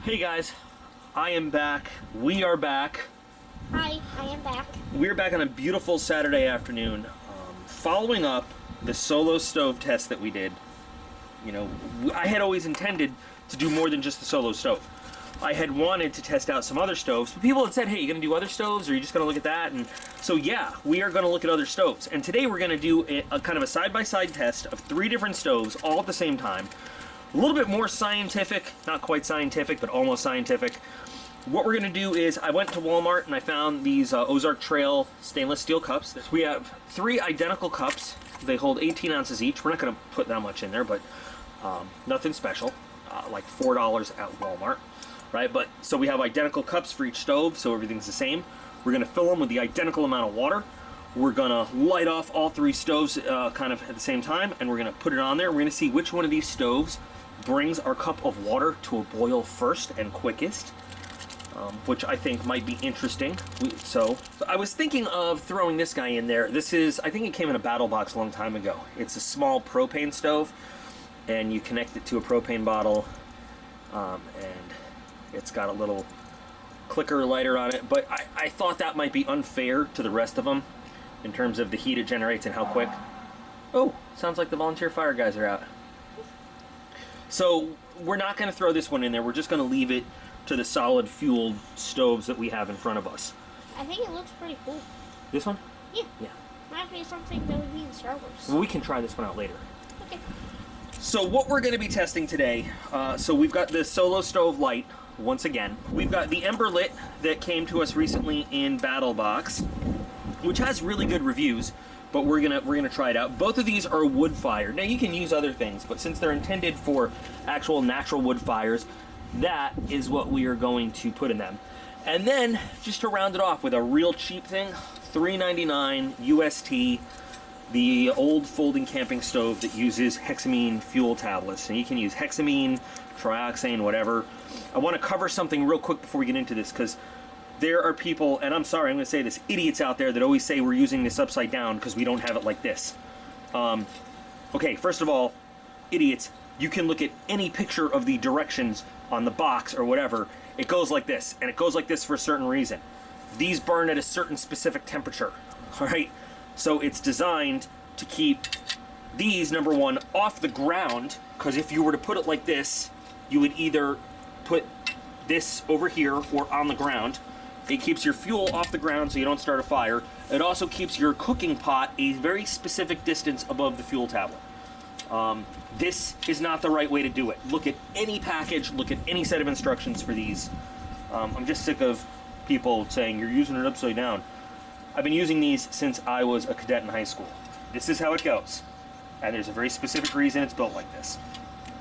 Hey guys, I am back. We are back. Hi, I am back. We're back on a beautiful Saturday afternoon, following up the solo stove test that we did. You know, I had always intended to do more than just the solo stove. I had wanted to test out some other stoves, but people had said, hey, you gonna do other stoves, or are you just gonna look at that? And so yeah, we are gonna look at other stoves. And today we're gonna do a kind of a side-by-side test of 3 different stoves all at the same time. A little bit more scientific, not quite scientific, but almost scientific. What we're gonna do is, I went to Walmart and I found these Ozark Trail stainless steel cups. We have 3 identical cups. They hold 18 ounces each. We're not gonna put that much in there, but nothing special, like $4 at Walmart, right? But so we have identical cups for each stove, so everything's the same. We're gonna fill them with the identical amount of water. We're gonna light off all 3 stoves kind of at the same time, and we're gonna put it on there. We're gonna see which one of these stoves brings our cup of water to a boil first and quickest, which I think might be interesting. So I was thinking of throwing this guy in there. This is, I think it came in a battle box a long time ago. It's a small propane stove, and you connect it to a propane bottle, and it's got a little clicker lighter on it. But I thought that might be unfair to the rest of them in terms of the heat it generates and how quick. Oh, sounds like the volunteer fire guys are out. So we're not going to throw this one in there. We're just going to leave it to the solid fueled stoves that we have in front of us. I think it looks pretty cool. This one? Yeah. Yeah. Might be something that would be in Star Wars. Well, we can try this one out later. Okay. So what we're going to be testing today, so we've got the Solo Stove Lite, once again. We've got the Emberlit that came to us recently in Battle Box, which has really good reviews, but we're gonna try it out. Both of these are wood fired. Now you can use other things, but since they're intended for actual natural wood fires, that is what we are going to put in them. And then, just to round it off with a real cheap thing, $3.99 UST, the old folding camping stove that uses hexamine fuel tablets. And you can use hexamine, trioxane, whatever. I want to cover something real quick before we get into this, because there are people, and I'm sorry, I'm going to say this, idiots out there that always say we're using this upside down because we don't have it like this. Okay, first of all, idiots, you can look at any picture of the directions on the box or whatever. It goes like this, and it goes like this for a certain reason. These burn at a certain specific temperature, all right? So it's designed to keep these, number one, off the ground, because if you were to put it like this, you would either put this over here or on the ground. It keeps your fuel off the ground so you don't start a fire. It also keeps your cooking pot a very specific distance above the fuel tablet. This is not the right way to do it. Look at any package, look at any set of instructions for these. I'm just sick of people saying you're using it upside down. I've been using these since I was a cadet in high school. This is how it goes. And there's a very specific reason it's built like this.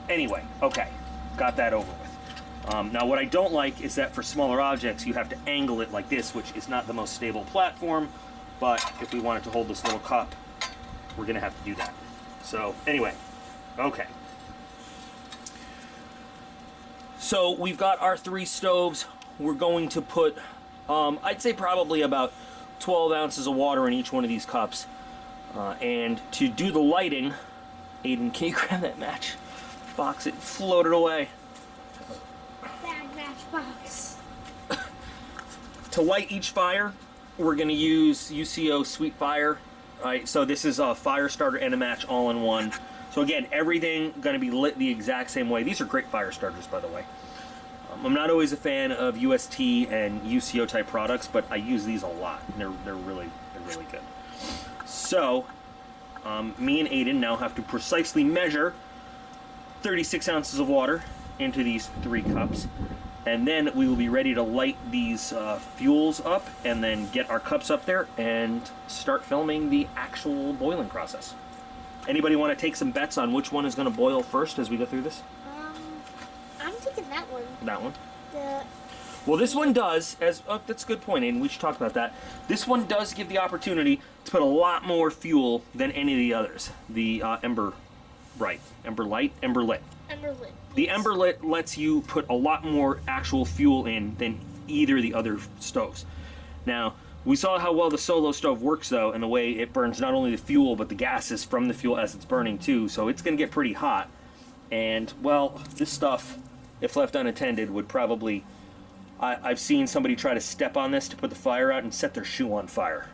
Anyway, okay, got that over with. Now what I don't like is that for smaller objects you have to angle it like this, which is not the most stable platform, but if we want it to hold this little cup, we're gonna have to do that. So anyway, okay. So we've got our 3 stoves. We're going to put, I'd say probably about 12 ounces of water in each one of these cups. And to do the lighting, Aiden, can you grab that match box? It floated away. Bad matchbox. To light each fire, we're going to use UCO Sweet Fire. Right, so this is a fire starter and a match all in one. So again, everything going to be lit the exact same way. These are great fire starters, by the way. I'm not always a fan of UST and UCO type products, but I use these a lot. They're really good. So me and Aiden now have to precisely measure 36 ounces of water into these 3 cups, and then we will be ready to light these fuels up and then get our cups up there and start filming the actual boiling process. Anybody want to take some bets on which one is going to boil first as we go through this? I'm thinking that one. That one? Well, this one does, that's a good point, Aiden, we should talk about that. This one does give the opportunity to put a lot more fuel than any of the others. The Emberlit. The Emberlit lets you put a lot more actual fuel in than either of the other stoves. Now, we saw how well the Solo stove works, though, and the way it burns not only the fuel, but the gases from the fuel as it's burning, too. So it's going to get pretty hot. And, well, this stuff if left unattended, would probably... I've seen somebody try to step on this to put the fire out and set their shoe on fire.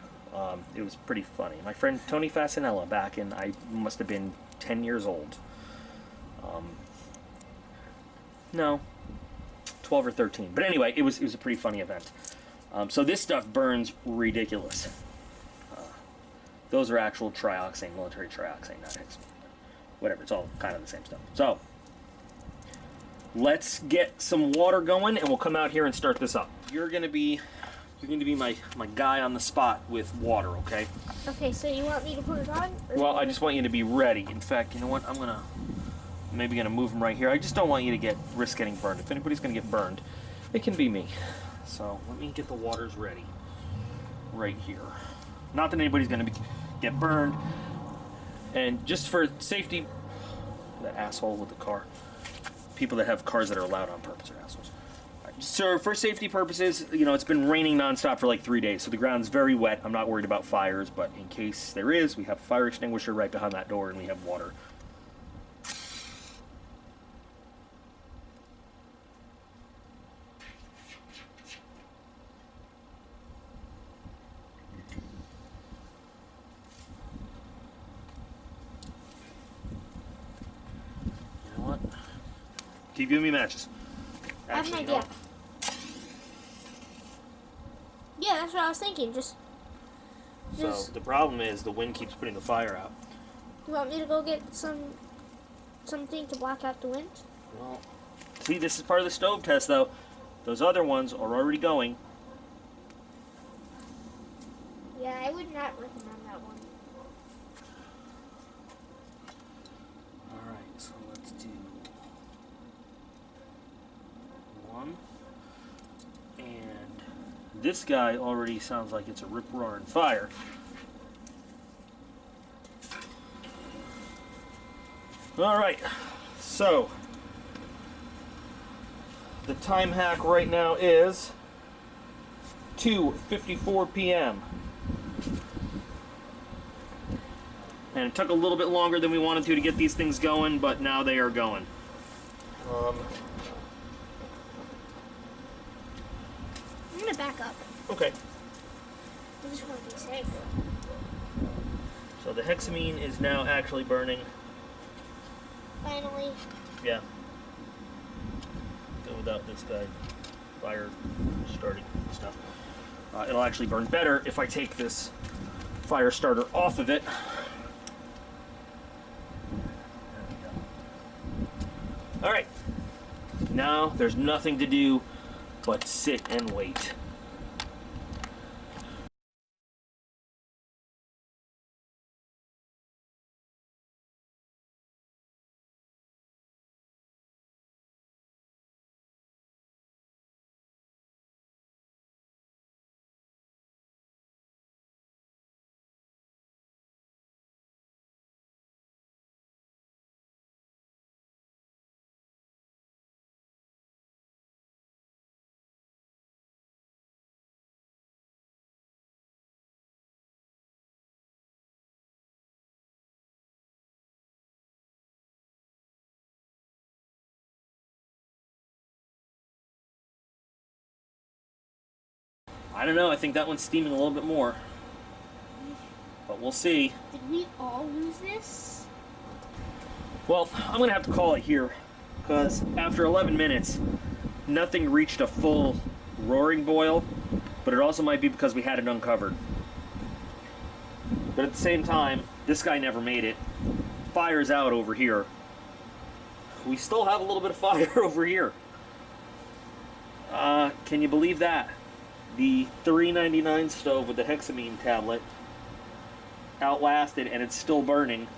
It was pretty funny. My friend Tony Fasanella, back in, I must have been 10 years old. No, 12 or 13. But anyway, it was a pretty funny event. So this stuff burns ridiculous. Those are actual trioxane, military trioxane, not hexamine. Whatever, it's all kind of the same stuff. So let's get some water going, and we'll come out here and start this up. You're gonna be my guy on the spot with water, okay? Okay, so you want me to put it on? Well, I just want you to be ready. In fact, you know what? I'm maybe gonna move them right here. I just don't want you to risk getting burned. If anybody's gonna get burned, it can be me. So let me get the waters ready right here. Not that anybody's gonna get burned. And just for safety, that asshole with the car. People that have cars that are allowed on purpose are assholes. So for safety purposes, you know, it's been raining nonstop for like 3 days, so the ground's very wet. I'm not worried about fires, but in case there is, we have a fire extinguisher right behind that door, and we have water. You know what? Keep giving me matches. I have an Actually, you know idea. Yeah, that's what I was thinking. Just So the problem is the wind keeps putting the fire out. you want me to go get something to block out the wind? Well, see, this is part of the stove test, though. Those other ones are already going. Yeah, I would not recommend that one. All right, so let's do one. And this guy already sounds like it's a rip-roaring fire. All right, so the time hack right now is 2:54 p.m. And it took a little bit longer than we wanted to get these things going, but now they are going. I'm gonna back up. Okay. I just want to be safe. So the hexamine is now actually burning. Finally. Yeah. Go without this guy. Fire starting stuff. It'll actually burn better if I take this fire starter off of it. There we go. All right. Now there's nothing to do but sit and wait. I don't know, I think that one's steaming a little bit more. But we'll see. Did we all lose this? Well, I'm going to have to call it here, because after 11 minutes, nothing reached a full roaring boil, but it also might be because we had it uncovered. But at the same time, this guy never made it. Fire's out over here. We still have a little bit of fire over here. Can you believe that? The $3.99 stove with the hexamine tablet outlasted, and it's still burning,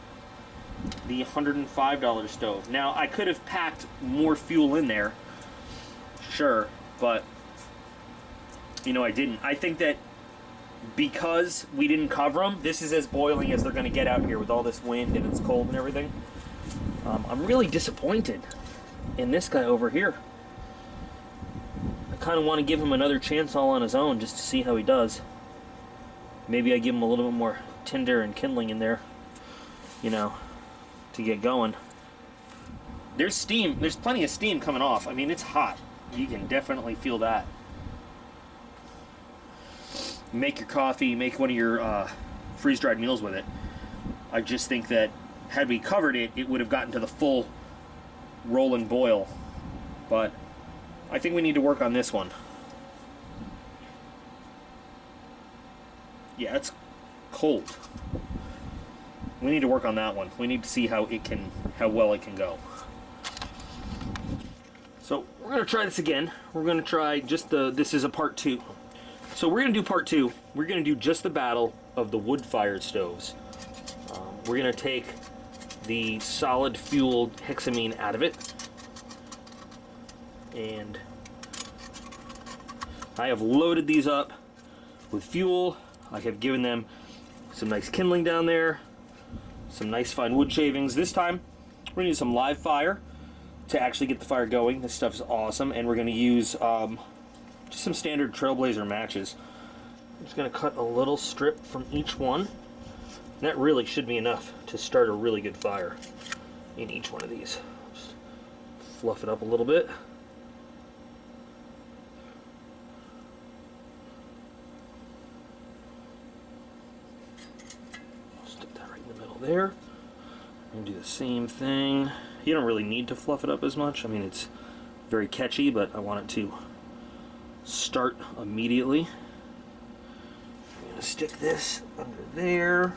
the $105 stove. Now, I could have packed more fuel in there, sure, but, you know, I didn't. I think that because we didn't cover them, this is as boiling as they're going to get out here with all this wind and it's cold and everything. I'm really disappointed in this guy over here. I kind of want to give him another chance all on his own just to see how he does. Maybe I give him a little bit more tinder and kindling in there, you know, to get going. There's steam. There's plenty of steam coming off. I mean, it's hot. You can definitely feel that. Make your coffee, make one of your freeze-dried meals with it. I just think that had we covered it, it would have gotten to the full rolling boil. But I think we need to work on this one. Yeah, it's cold. We need to work on that one. We need to see how well it can go. So we're gonna try this again. We're gonna try just this is a part 2. So we're gonna do part 2. We're gonna do just the battle of the wood-fired stoves. We're gonna take the solid fueled hexamine out of it. And I have loaded these up with fuel. I have given them some nice kindling down there, some nice fine wood shavings. This time, we're gonna use some live fire to actually get the fire going. This stuff is awesome, and we're gonna use just some standard Trailblazer matches. I'm just gonna cut a little strip from each one. And that really should be enough to start a really good fire in each one of these. Just fluff it up a little bit. Stick that right in the middle there. And do the same thing. You don't really need to fluff it up as much. I mean, it's very catchy, but I want it to start immediately. I'm going to stick this under there.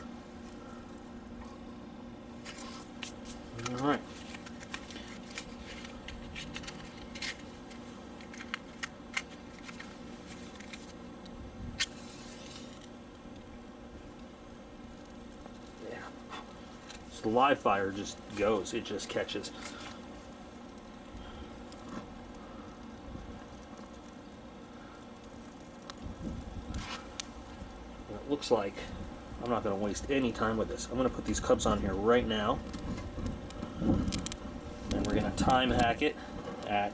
Alright. Yeah. So the live fire just goes, it just catches. It looks like I'm not going to waste any time with this. I'm going to put these cups on here right now. And we're going to time hack it at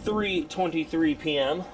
3:23 p.m.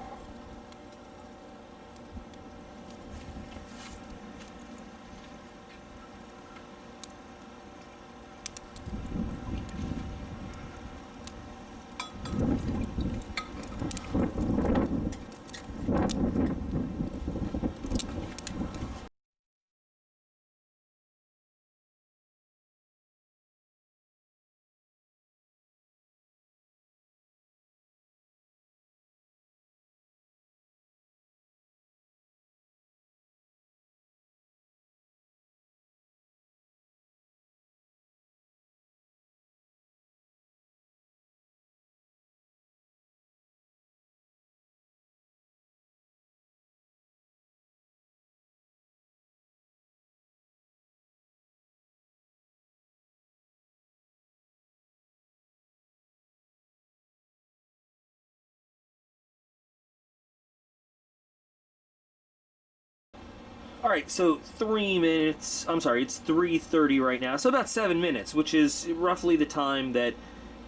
Alright, so 3 minutes, I'm sorry, it's 3:30 right now, so about 7 minutes, which is roughly the time that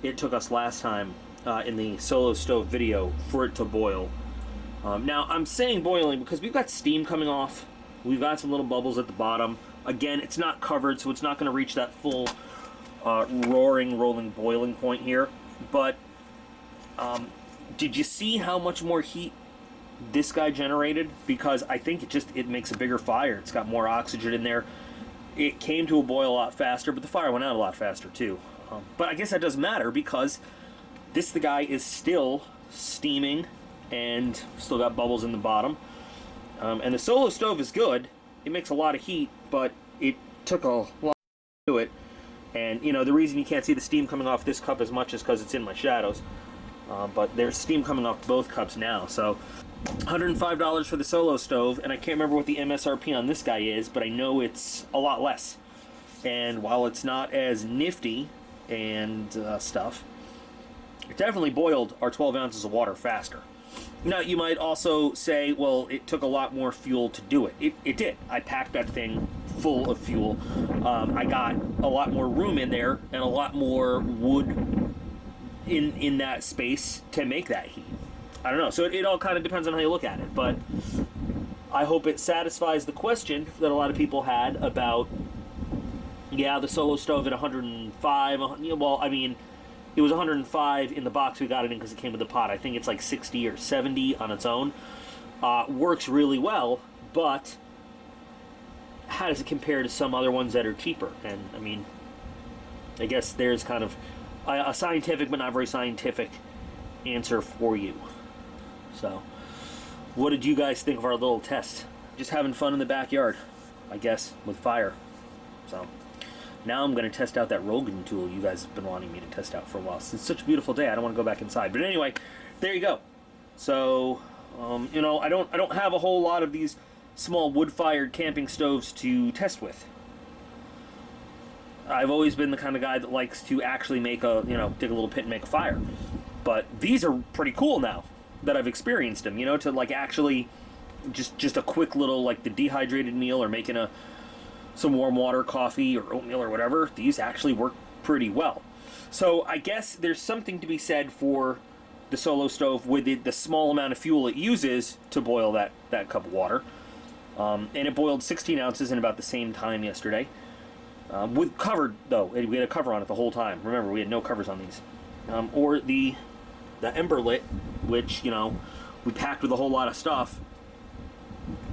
it took us last time in the solo stove video for it to boil. Now, I'm saying boiling because we've got steam coming off, we've got some little bubbles at the bottom. Again, it's not covered, so it's not going to reach that full roaring, rolling, boiling point here, but did you see how much more heat this guy generated? Because I think it makes a bigger fire. It's got more oxygen in there. It came to a boil a lot faster, but the fire went out a lot faster too. But I guess that doesn't matter because the guy is still steaming and still got bubbles in the bottom. And the solo stove is good. It makes a lot of heat, but it took a lot to do it. And you know, the reason you can't see the steam coming off this cup as much is because it's in my shadows. But there's steam coming off both cups now, so $105 for the solo stove, and I can't remember what the MSRP on this guy is, but I know it's a lot less. And while it's not as nifty and stuff, it definitely boiled our 12 ounces of water faster. Now, you might also say, well, it took a lot more fuel to do it. It did. I packed that thing full of fuel. I got a lot more room in there and a lot more wood in that space to make that heat. I don't know. So it all kind of depends on how you look at it. But I hope it satisfies the question that a lot of people had about Yeah, the Solo stove at 105. Well, I mean, it was 105 in the box we got it in because it came with the pot. I think it's like 60 or 70 on its own. Works really well, but how does it compare to some other ones that are cheaper? And I mean, I guess there's kind of a scientific but not very scientific answer for you. So, what did you guys think of our little test? Just having fun in the backyard, I guess, with fire. So, now I'm going to test out that Rogan tool you guys have been wanting me to test out for a while. It's such a beautiful day, I don't want to go back inside. But anyway, there you go. So, you know, I don't have a whole lot of these small wood-fired camping stoves to test with. I've always been the kind of guy that likes to actually make a, you know, dig a little pit and make a fire. But these are pretty cool now that I've experienced them, you know, to like actually just a quick little, like the dehydrated meal or making some warm water, coffee, or oatmeal or whatever. These actually work pretty well. So I guess there's something to be said for the Solo stove with the small amount of fuel it uses to boil that cup of water. And it boiled 16 ounces in about the same time yesterday. With covered, though. We had a cover on it the whole time. Remember, we had no covers on these. Or the Emberlit, which, you know, we packed with a whole lot of stuff.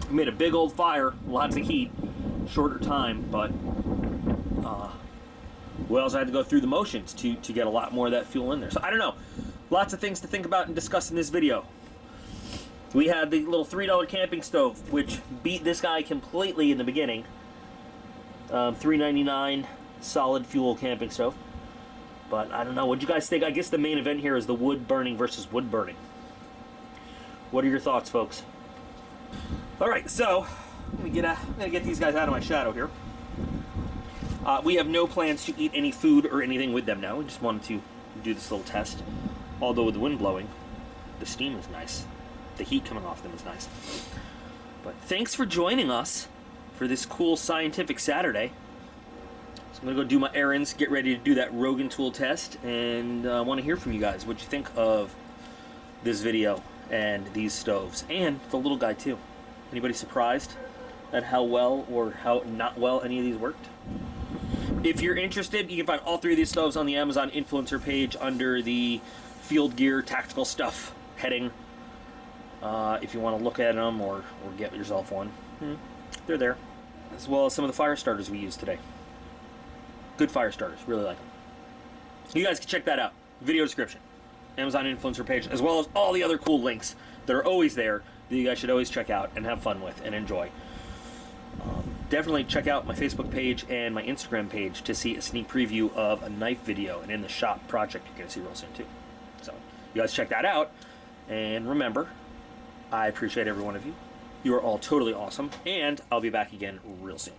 We made a big old fire, lots of heat, shorter time, but we also had to go through the motions to get a lot more of that fuel in there. So, I don't know. Lots of things to think about and discuss in this video. We had the little $3 camping stove, which beat this guy completely in the beginning. $3.99 solid fuel camping stove. But I don't know. What do you guys think? I guess the main event here is the wood burning versus wood burning. What are your thoughts, folks? All right, so I'm gonna get these guys out of my shadow here. We have no plans to eat any food or anything with them now. We just wanted to do this little test. Although with the wind blowing, the steam is nice. The heat coming off them is nice. But thanks for joining us for this cool scientific Saturday. So I'm going to go do my errands, get ready to do that Rogan tool test, and I want to hear from you guys what you think of this video and these stoves, and the little guy too. Anybody surprised at how well or how not well any of these worked? If you're interested, you can find all three of these stoves on the Amazon influencer page under the field gear tactical stuff heading. If you want to look at them or get yourself one, they're there. As well as some of the fire starters we used today. Good fire starters, really like them. You guys can check that out. Video description. Amazon influencer page, as well as all the other cool links that are always there that you guys should always check out and have fun with and enjoy. Definitely check out my Facebook page and my Instagram page to see a sneak preview of a knife video and in the shop project you're going to see real soon too. So you guys check that out, and remember, I appreciate every one of you. You are all totally awesome, and I'll be back again real soon.